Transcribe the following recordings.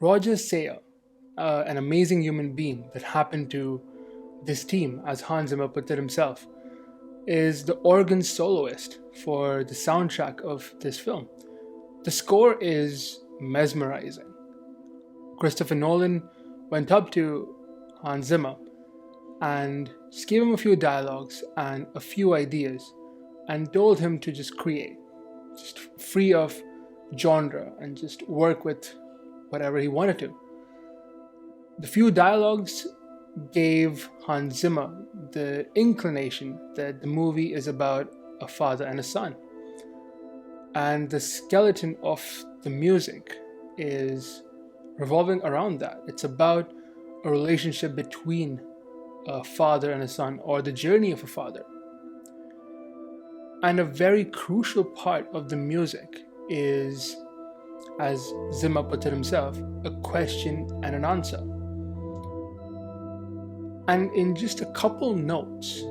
Roger Sayer, an amazing human being that happened to this team, as Hans Zimmer put it himself, is the organ soloist for the soundtrack of this film. The score is mesmerizing. Christopher Nolan went up to Hans Zimmer and just gave him a few dialogues and a few ideas and told him to just create, just free of genre and just work with whatever he wanted to. The few dialogues gave Hans Zimmer the inclination that the movie is about a father and a son. And the skeleton of the music is revolving around that. It's about a relationship between a father and a son, or the journey of a father. And a very crucial part of the music is, as Zimmer put it himself, a question and an answer. And in just a couple notes,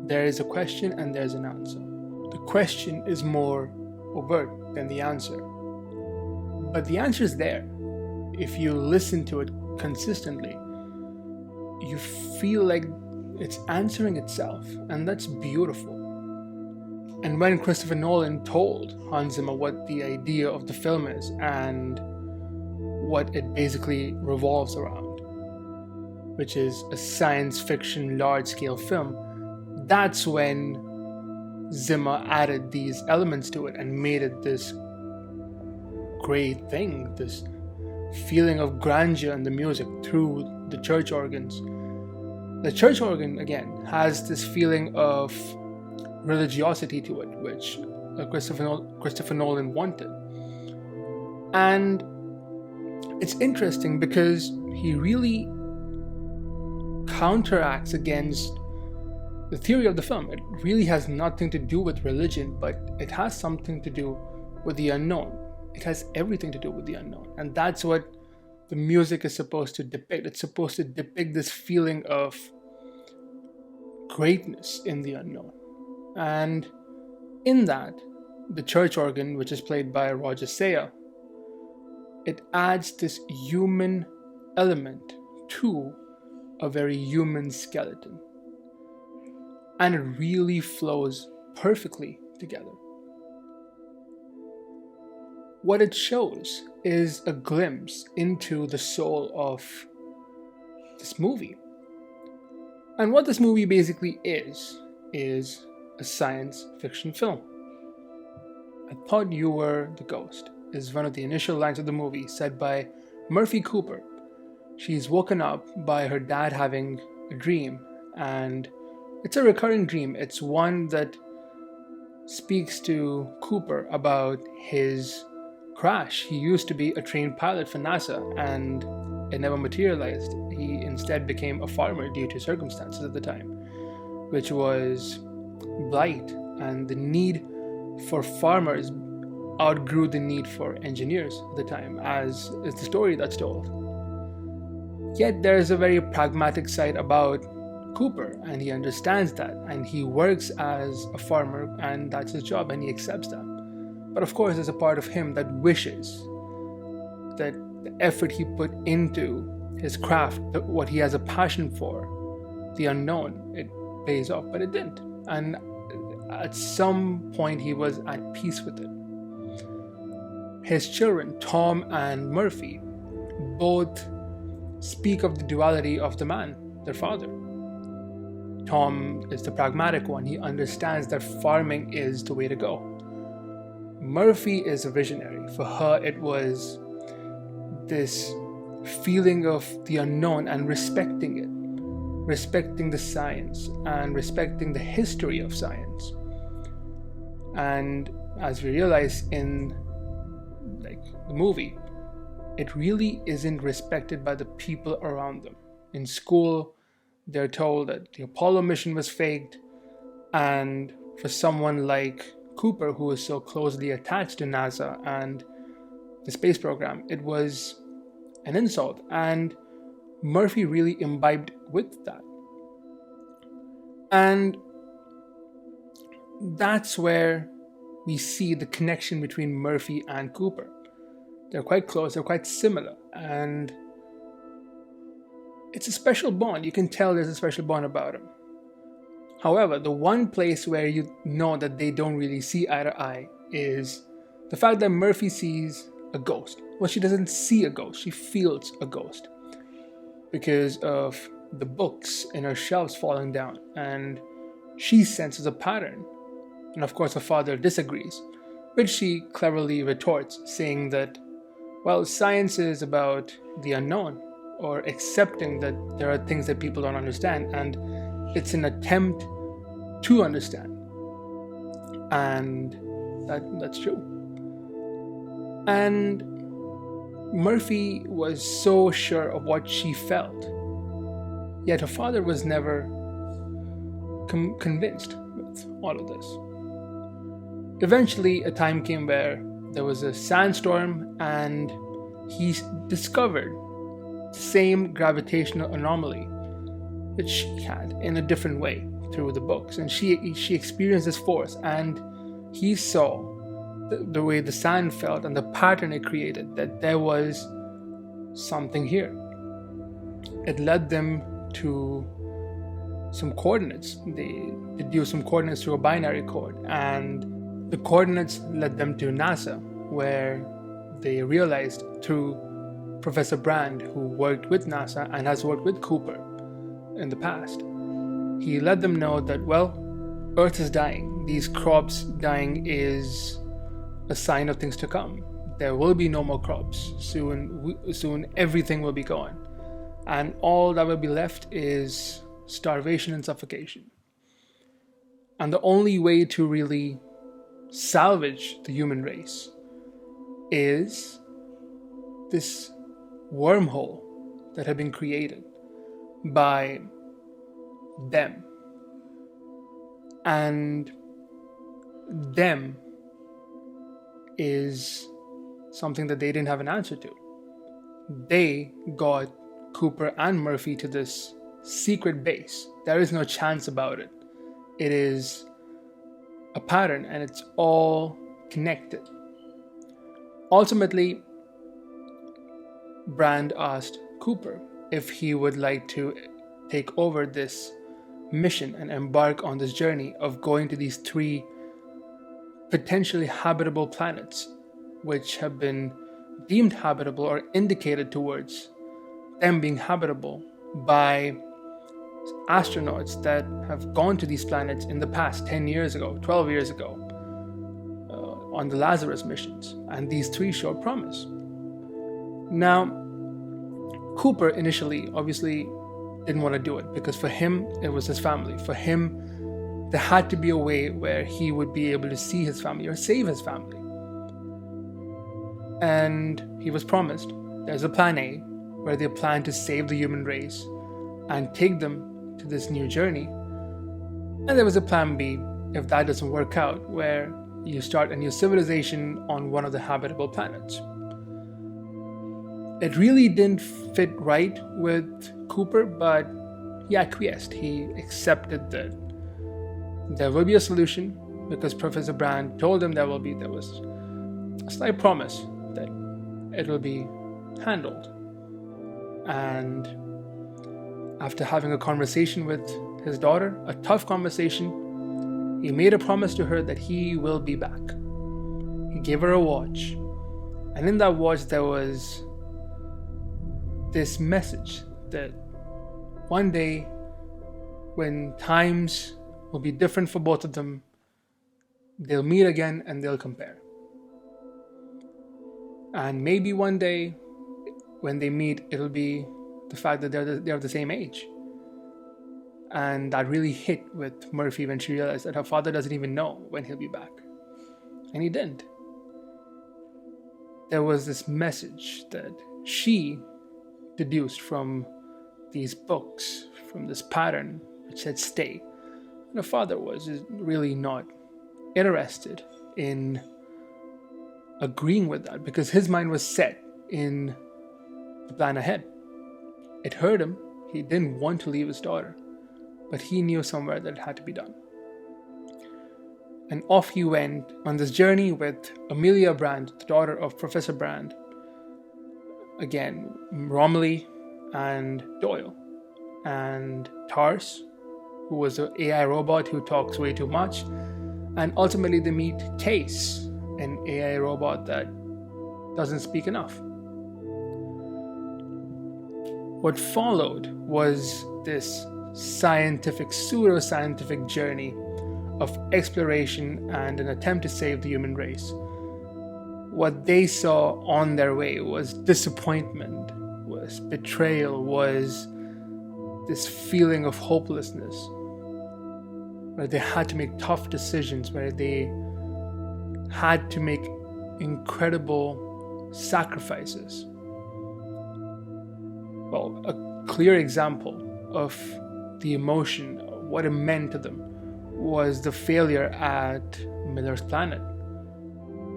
there is a question and there's an answer. The question is more overt than the answer. But the answer is there. If you listen to it consistently, you feel like it's answering itself, and that's beautiful. And when Christopher Nolan told Hans Zimmer what the idea of the film is and what it basically revolves around, which is a science fiction large-scale film, that's when Zimmer added these elements to it and made it this great thing, this feeling of grandeur in the music through the church organs. The church organ, again, has this feeling of religiosity to it, which Christopher Nolan wanted. And it's interesting because he really counteracts against the theory of the film. It really has nothing to do with religion, but it has something to do with the unknown. It has everything to do with the unknown. And that's what the music is supposed to depict. It's supposed to depict this feeling of greatness in the unknown. And in that, the church organ, which is played by Roger Sayer, it adds this human element to a very human skeleton. And it really flows perfectly together. What it shows is a glimpse into the soul of this movie. And what this movie basically is a science fiction film. I thought you were the ghost is one of the initial lines of the movie said by Murphy Cooper. She's woken up by her dad having a dream, and it's a recurring dream. It's one that speaks to Cooper about his crash. He used to be a trained pilot for NASA, and it never materialized. He instead became a farmer due to circumstances at the time, which was blight, and the need for farmers outgrew the need for engineers at the time, as is the story that's told. Yet there is a very pragmatic side about Cooper, and he understands that, and he works as a farmer, and that's his job, and he accepts that. But of course, there's a part of him that wishes that the effort he put into his craft, what he has a passion for, the unknown, it pays off, but it didn't. And at some point, he was at peace with it. His children, Tom and Murphy, both speak of the duality of the man, their father. Tom is the pragmatic one. He understands that farming is the way to go. Murphy is a visionary. For her, it was this feeling of the unknown and respecting it, respecting the science and respecting the history of science. And as we realize in the movie, it really isn't respected by the people around them. In school, they're told that the Apollo mission was faked, and for someone like Cooper, who is so closely attached to NASA and the space program, it was an insult, and Murphy really imbibed with that. And that's where we see the connection between Murphy and Cooper. They're quite close, they're quite similar, and it's a special bond. You can tell there's a special bond about him. However, the one place where you know that they don't really see eye to eye is the fact that Murphy sees a ghost. Well, she doesn't see a ghost, she feels a ghost because of the books in her shelves falling down, and she senses a pattern. And of course, her father disagrees, which she cleverly retorts, saying that, well, science is about the unknown, or accepting that there are things that people don't understand, and it's an attempt to understand. And that's true. And Murphy was so sure of what she felt, yet her father was never convinced with all of this. Eventually, a time came where there was a sandstorm, and he discovered the same gravitational anomaly that she had in a different way through the books. And she experienced this force, and he saw the way the sand felt and the pattern it created, that there was something here. It led them to some coordinates. They deduced some coordinates through a binary code, and the coordinates led them to NASA, where they realized through Professor Brand, who worked with NASA and has worked with Cooper in the past. He let them know that, well, Earth is dying. These crops dying is a sign of things to come. There will be no more crops. Soon everything will be gone. And all that will be left is starvation and suffocation. And the only way to really salvage the human race is this wormhole that had been created by them. And them is something that they didn't have an answer to. They got Cooper and Murphy to this secret base. There is no chance about it. It is a pattern, and it's all connected. Ultimately, Brand asked Cooper if he would like to take over this mission and embark on this journey of going to these 3 potentially habitable planets, which have been deemed habitable or indicated towards them being habitable by astronauts that have gone to these planets in the past 10 years ago, 12 years ago, on the Lazarus missions. And these 3 showed promise. Now, Cooper initially obviously didn't want to do it, because for him, it was his family. For him, there had to be a way where he would be able to see his family or save his family. And he was promised there's a plan A, where they plan to save the human race and take them to this new journey. And there was a plan B, if that doesn't work out, where you start a new civilization on one of the habitable planets. It really didn't fit right with Cooper, but he acquiesced. He accepted that there will be a solution, because Professor Brand told him there was a slight promise that it will be handled. And after having a conversation with his daughter, a tough conversation, he made a promise to her that he will be back. He gave her a watch, and in that watch there was this message that one day, when times will be different for both of them, they'll meet again and they'll compare. And maybe one day, when they meet, it'll be the fact that they're of the same age. And that really hit with Murphy when she realized that her father doesn't even know when he'll be back. And he didn't. There was this message that she deduced from these books, from this pattern which said stay. And her father was really not interested in agreeing with that, because his mind was set in the plan ahead. It hurt him. He didn't want to leave his daughter, but he knew somewhere that it had to be done. And off he went on this journey with Amelia Brand, the daughter of Professor Brand, again, Romilly and Doyle, and Tars, who was an AI robot who talks way too much, and ultimately they meet Case, an AI robot that doesn't speak enough. What followed was this pseudo-scientific journey of exploration and an attempt to save the human race. What they saw on their way was disappointment, was betrayal, was this feeling of hopelessness, where they had to make tough decisions, where they had to make incredible sacrifices. Well, a clear example of the emotion, what it meant to them, was the failure at Miller's Planet,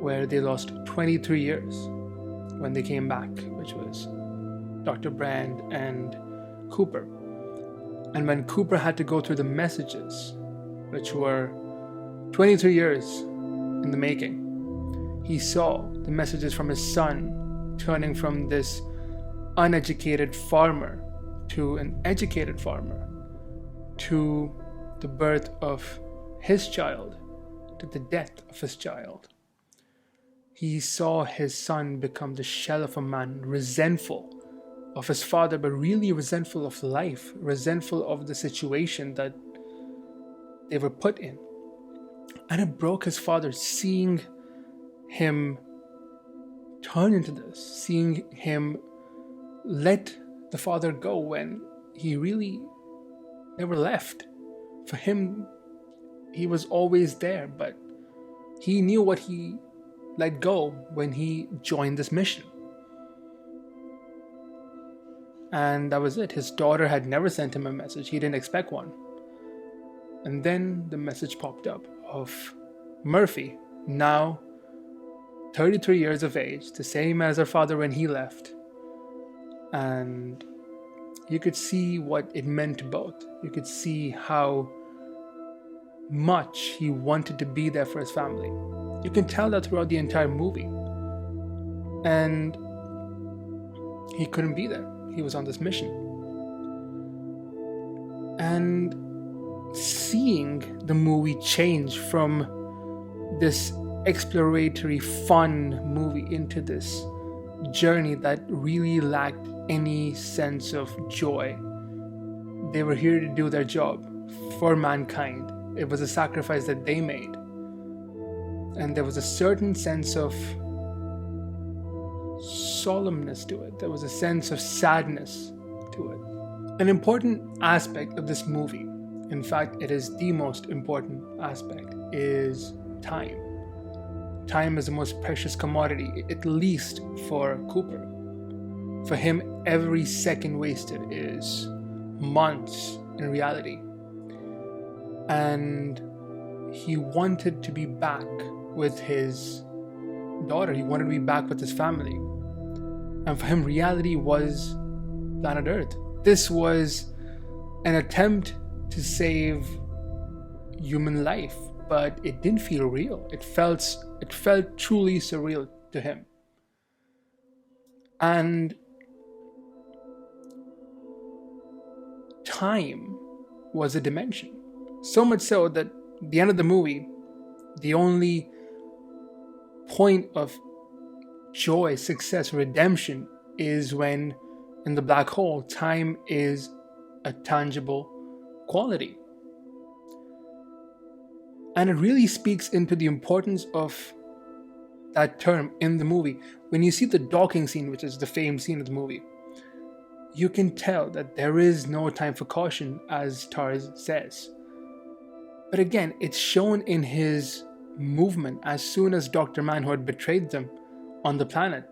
where they lost 23 years when they came back, which was Dr. Brand and Cooper. And when Cooper had to go through the messages, which were 23 years in the making, he saw the messages from his son turning from this uneducated farmer to an educated farmer, to the birth of his child, to the death of his child. He saw his son become the shell of a man, resentful of his father, but really resentful of life, resentful of the situation that they were put in. And it broke his father, seeing him turn into this, seeing him let the father go when he really never left. For him, he was always there, but he knew what he let go when he joined this mission. And that was it. His daughter had never sent him a message. He didn't expect one. And then the message popped up of Murphy, now 33 years of age, the same as her father when he left. And you could see what it meant to both. You could see how much he wanted to be there for his family. You can tell that throughout the entire movie. And he couldn't be there. He was on this mission. And seeing the movie change from this exploratory, fun movie into this journey that really lacked any sense of joy. They were here to do their job for mankind. It was a sacrifice that they made. And there was a certain sense of solemnness to it. There was a sense of sadness to it. An important aspect of this movie, in fact, it is the most important aspect, is time. Time is the most precious commodity, at least for Cooper. For him, every second wasted is months in reality. And he wanted to be back with his daughter. He wanted to be back with his family. And for him, reality was planet Earth. This was an attempt to save human life, but it didn't feel real. It felt truly surreal to him. And time was a dimension. So much so that at the end of the movie, the only point of joy, success, redemption is when in the black hole, time is a tangible quality. And it really speaks into the importance of that term in the movie. When you see the docking scene, which is the famed scene of the movie, you can tell that there is no time for caution, as Tars says. But again, it's shown in his movement as soon as Dr. Man, who had betrayed them on the planet,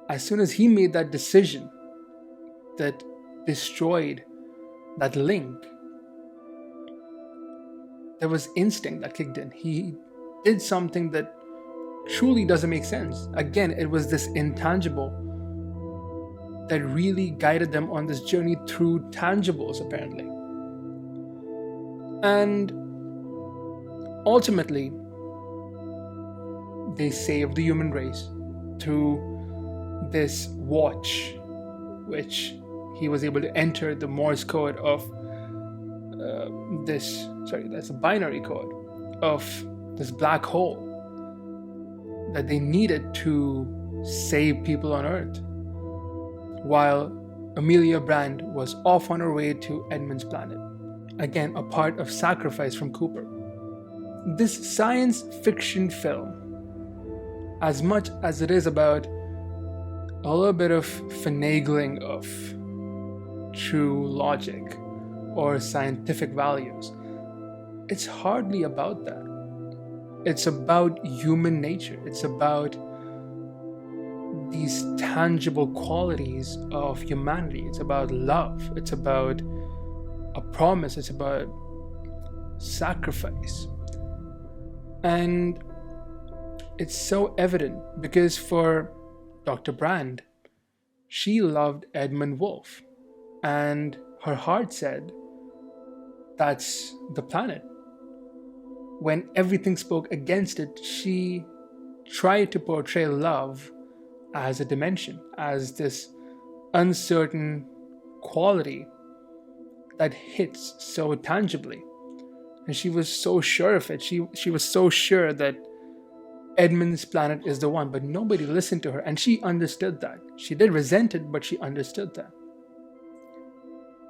as soon as he made that decision that destroyed that link, there was instinct that kicked in. He did something that truly doesn't make sense. Again, it was this intangible that really guided them on this journey through tangibles, apparently. And ultimately, they saved the human race through this watch, which he was able to enter the Morse code of that's a binary code of this black hole that they needed to save people on Earth, while Amelia Brand was off on her way to Edmund's planet. Again, a part of sacrifice from Cooper. This science fiction film, as much as it is about a little bit of finagling of true logic or scientific values, it's hardly about that. It's about human nature. It's about these tangible qualities of humanity. It's about love. It's about a promise. It's about sacrifice. And it's so evident because for Dr. Brand, she loved Edmund Wolfe, and her heart said, that's the planet. When everything spoke against it, she tried to portray love as a dimension, as this uncertain quality that hits so tangibly. And she was so sure of it. She was so sure that Edmund's planet is the one, but nobody listened to her, and she understood that. She did resent it, but she understood that.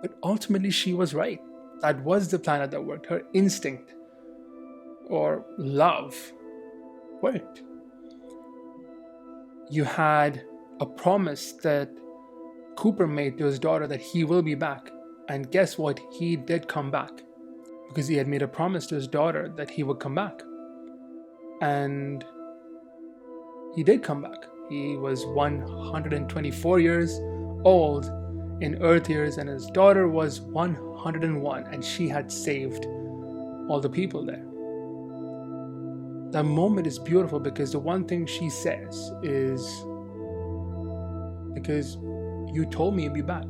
But ultimately, she was right. That was the planet that worked. Her instinct or love worked. You had a promise that Cooper made to his daughter that he will be back. And guess what? He did come back. Because he had made a promise to his daughter that he would come back. And he did come back. He was 124 years old in Earth years, and his daughter was 101, and she had saved all the people there. That moment is beautiful because the one thing she says is, because you told me you'd be back.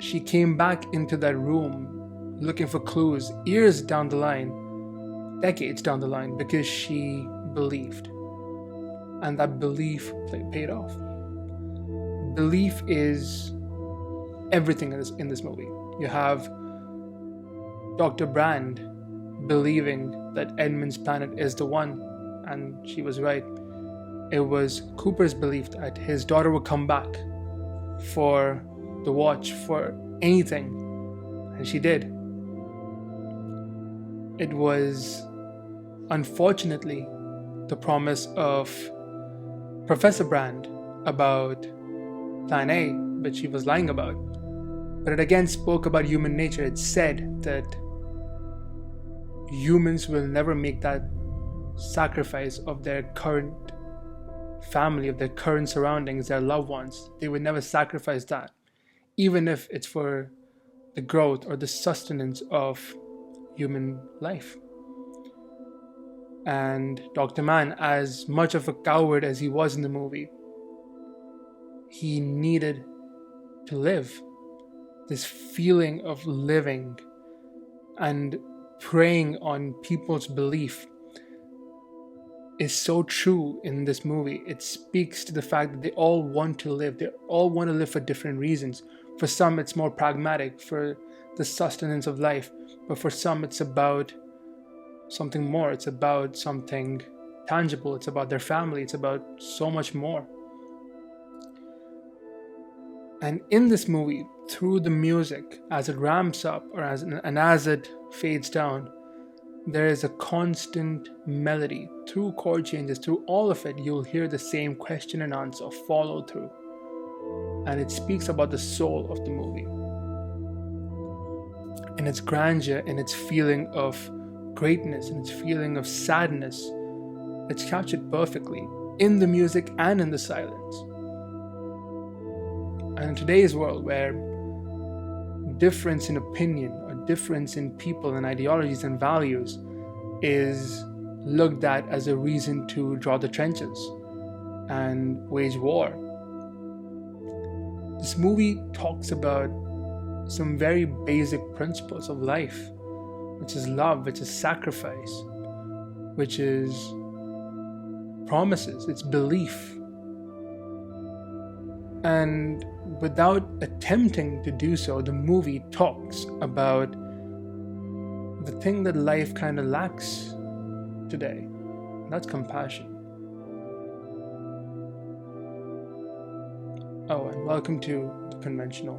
She came back into that room looking for clues years down the line, decades down the line, because she believed. And that belief paid off. Belief is everything in this movie. You have Dr. Brand believing that Edmund's planet is the one, and she was right. It was Cooper's belief that his daughter would come back for the watch, for anything, and she did. It was, unfortunately, the promise of Professor Brand about Plan A, which she was lying about. But it again spoke about human nature. It said that humans will never make that sacrifice of their current family, of their current surroundings, their loved ones. They would never sacrifice that, even if it's for the growth or the sustenance of human life. And Dr. Mann, as much of a coward as he was in the movie, he needed to live. This feeling of living and preying on people's belief is so true in this movie. It speaks to the fact that they all want to live. They all want to live for different reasons. For some, it's more pragmatic, for the sustenance of life. But for some, it's about something more. It's about something tangible. It's about their family. It's about so much more. And in this movie, through the music, as it ramps up and as it fades down, there is a constant melody. Through chord changes, through all of it, you'll hear the same question and answer follow through. And it speaks about the soul of the movie. In its grandeur, in its feeling of greatness, in its feeling of sadness, it's captured perfectly in the music and in the silence. And in today's world, where difference in opinion or difference in people and ideologies and values is looked at as a reason to draw the trenches and wage war, this movie talks about some very basic principles of life, which is love, which is sacrifice, which is promises, it's belief. And without attempting to do so, the movie talks about the thing that life kind of lacks today. And that's compassion. Oh, and welcome to the conventional